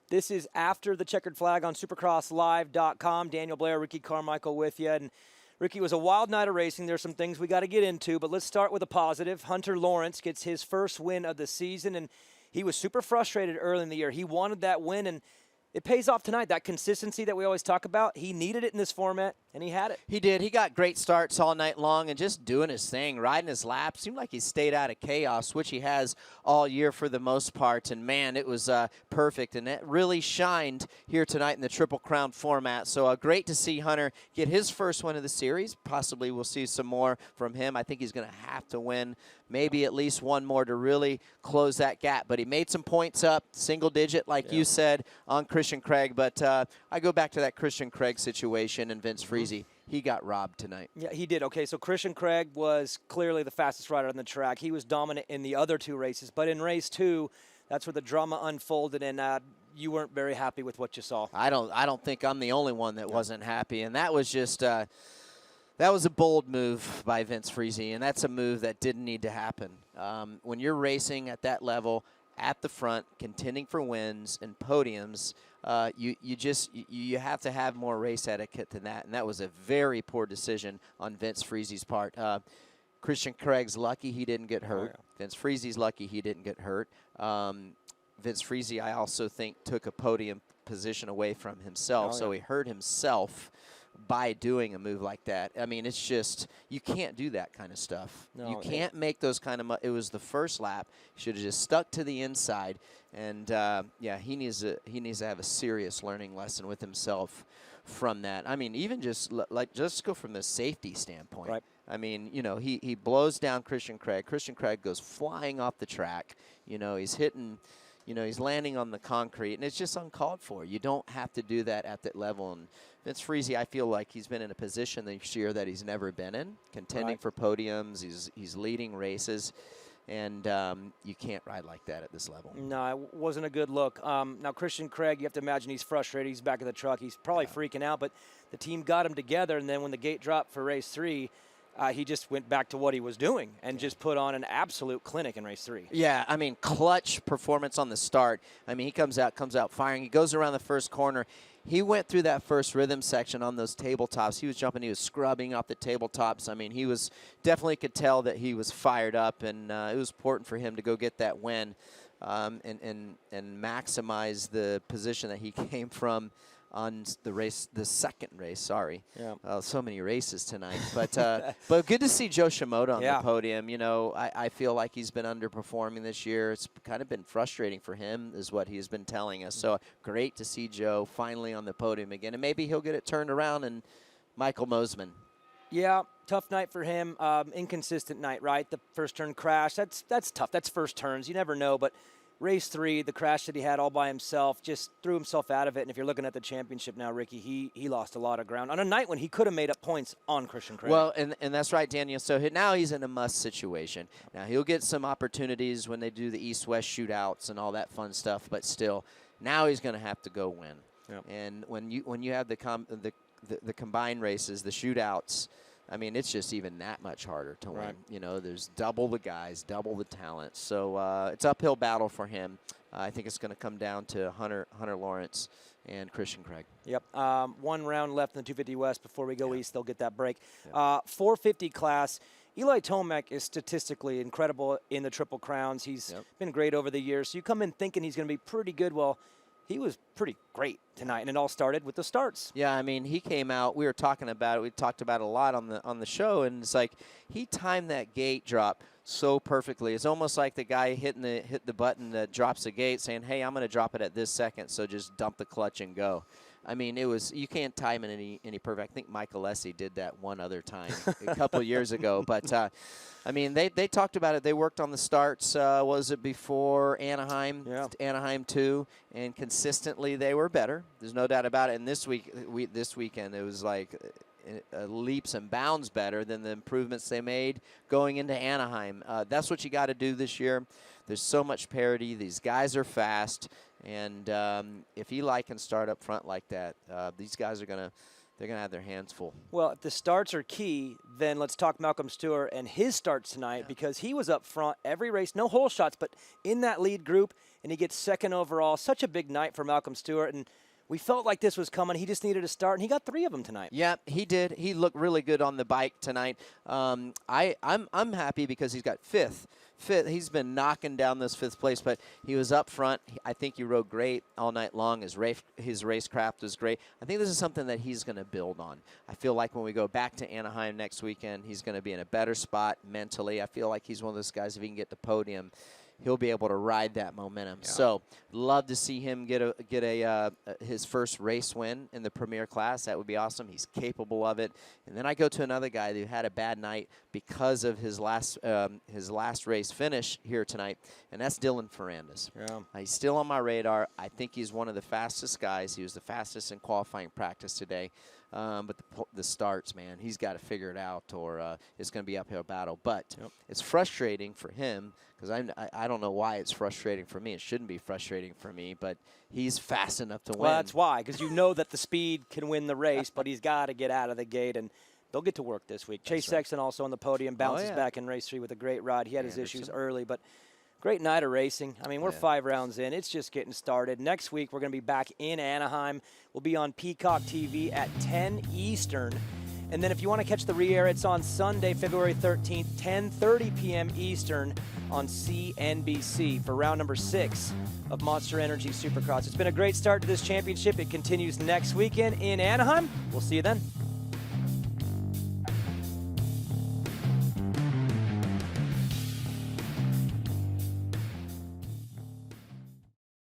This is after the checkered flag on supercrosslive.com. Daniel Blair, Ricky Carmichael with you. And Ricky, it was a wild night of racing. There's some things we got to get into, but let's start with a positive. Hunter Lawrence gets his first win of the season, and he was super frustrated early in the year. He wanted that win, and it pays off tonight. That consistency that we always talk about, he needed it in this format, and he had it. He did. He got great starts all night long and just doing his thing, riding his lap. Seemed like he stayed out of chaos, which he has all year for the most part. And, man, it was perfect. And it really shined here tonight in the Triple Crown format. So great to see Hunter get his first win of the series. Possibly we'll see some more from him. I think he's going to have to win maybe at least one more to really close that gap. But he made some points up, single digit, like you said, on Christian Craig. But I go back to that Christian Craig situation and Vince Freezy. He got robbed tonight. Yeah, he did. Okay, so Christian Craig was clearly the fastest rider on the track. He was dominant in the other two races. But in race 2, that's where the drama unfolded, and you weren't very happy with what you saw. I don't think I'm the only one that wasn't happy. And that was just that was a bold move by Vince Freezy, and that's a move that didn't need to happen. When you're racing at that level, at the front, contending for wins and podiums, you have to have more race etiquette than that, and that was a very poor decision on Vince Freezy's part. Christian Craig's lucky he didn't get hurt. Oh, yeah. Vince Freezy's lucky he didn't get hurt. Vince Freezy, I also think, took a podium position away from himself, so he hurt himself by doing a move like that. I mean, it's just, you can't do that kind of stuff. No, you can't make those kind of, it was the first lap. He should have just stuck to the inside. And, yeah, he needs to have a serious learning lesson with himself from that. I mean, even just go from the safety standpoint. Right. I mean, you know, he blows down Christian Craig. Christian Craig goes flying off the track. You know, he's hitting, you know, he's landing on the concrete, and it's just uncalled for. You don't have to do that at that level. And Vince Freezy, I feel like he's been in a position this year that he's never been in, contending for podiums. He's leading races, and you can't ride like that at this level. No, it wasn't a good look. Now, Christian Craig, you have to imagine he's frustrated. He's back in the truck. He's probably freaking out, but the team got him together, and then when the gate dropped for race 3, he just went back to what he was doing and just put on an absolute clinic in race 3. Yeah, I mean, clutch performance on the start. I mean, he comes out firing. He goes around the first corner. He went through that first rhythm section on those tabletops. He was jumping. He was scrubbing off the tabletops. I mean, he was definitely could tell that he was fired up, and it was important for him to go get that win and maximize the position that he came from on the second race. Sorry. Yeah. So many races tonight. But good to see Joe Shimoda on the podium. You know, I feel like he's been underperforming this year. It's kind of been frustrating for him is what he's been telling us. So great to see Joe finally on the podium again. And maybe he'll get it turned around. And Michael Mosman. Yeah, tough night for him. Inconsistent night, right? The first turn crash. That's tough. That's first turns. You never know. But race 3, the crash that he had all by himself, just threw himself out of it. And if you're looking at the championship now, Ricky, he lost a lot of ground on a night when he could have made up points on Christian Craig. Well, and that's right, Daniel. So now he's in a must situation. Now he'll get some opportunities when they do the East-West shootouts and all that fun stuff, but still, now he's going to have to go win. Yep. And when you have the combined races, the shootouts, I mean, it's just even that much harder to win. You know, there's double the guys, double the talent. So it's uphill battle for him. I think it's going to come down to Hunter Lawrence and Christian Craig. Yep. 1 round left in the 250 West before we go east. They'll get that break. 450 class. Eli Tomac is statistically incredible in the Triple Crowns. He's been great over the years. So you come in thinking he's going to be pretty good. Well, he was pretty great tonight, and it all started with the starts. Yeah, I mean, he came out. We were talking about it. We talked about it a lot on the show, and it's like he timed that gate drop so perfectly. It's almost like the guy hit the button that drops the gate, saying, "Hey, I'm going to drop it at this second, so just dump the clutch and go." I mean, you can't time it any perfect. I think Michael Alessi did that one other time a couple years ago. But, I mean, they talked about it. They worked on the starts, was it before Anaheim? Yeah. Anaheim 2, and consistently they were better. There's no doubt about it. And this weekend, it was like leaps and bounds better than the improvements they made going into Anaheim. That's what you got to do this year. There's so much parity. These guys are fast. And if Eli can start up front like that, these guys are going to they're going to have their hands full. Well, if the starts are key, then let's talk Malcolm Stewart and his starts tonight, because he was up front every race, no hole shots, but in that lead group, and he gets second overall. Such a big night for Malcolm Stewart, and we felt like this was coming. He just needed a start, and he got 3 of them tonight. Yeah, he did. He looked really good on the bike tonight. I'm happy because he's got fifth. He's been knocking down this 5th place, but he was up front. I think he rode great all night long. His racecraft was great. I think this is something that he's going to build on. I feel like when we go back to Anaheim next weekend, he's going to be in a better spot mentally. I feel like he's one of those guys, if he can get the podium, he'll be able to ride that momentum. Yeah. So, love to see him get his first race win in the Premier class. That would be awesome. He's capable of it. And then I go to another guy who had a bad night because of his last race finish here tonight, and that's Dylan Ferrandis. Yeah. He's still on my radar. I think he's one of the fastest guys. He was the fastest in qualifying practice today. But the starts, man, he's got to figure it out, or it's going to be uphill battle. But it's frustrating for him, because I don't know why it's frustrating for me. It shouldn't be frustrating for me, but he's fast enough to win. Well, that's why, because you know that the speed can win the race, but he's got to get out of the gate, and they'll get to work this week. Chase Sexton also on the podium, bounces back in race 3 with a great ride. He had his issues early, but great night of racing. I mean, we're 5 rounds in. It's just getting started. Next week, we're going to be back in Anaheim. We'll be on Peacock TV at 10 Eastern. And then if you want to catch the re-air, it's on Sunday, February 13th, 10:30 p.m. Eastern on CNBC for round number 6 of Monster Energy Supercross. It's been a great start to this championship. It continues next weekend in Anaheim. We'll see you then.